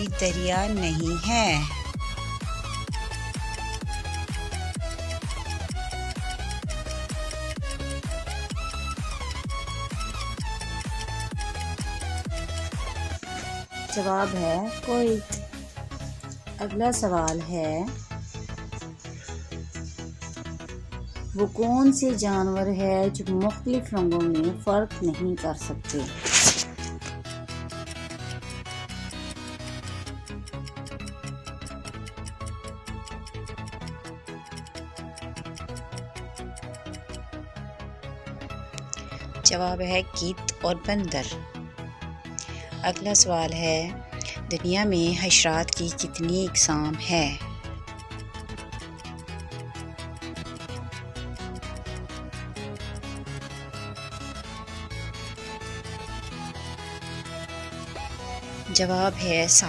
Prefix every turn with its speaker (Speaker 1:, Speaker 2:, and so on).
Speaker 1: कोई दरिया नहीं है। जवाब है कुवैत। अगला सवाल है, वो कौन से जानवर है जो मुख्तलिफ रंगों में फ़र्क नहीं कर सकते? जवाब है कीट और बंदर। अगला सवाल है, दुनिया में हशरात की कितनी अक़साम है? जवाब है 7।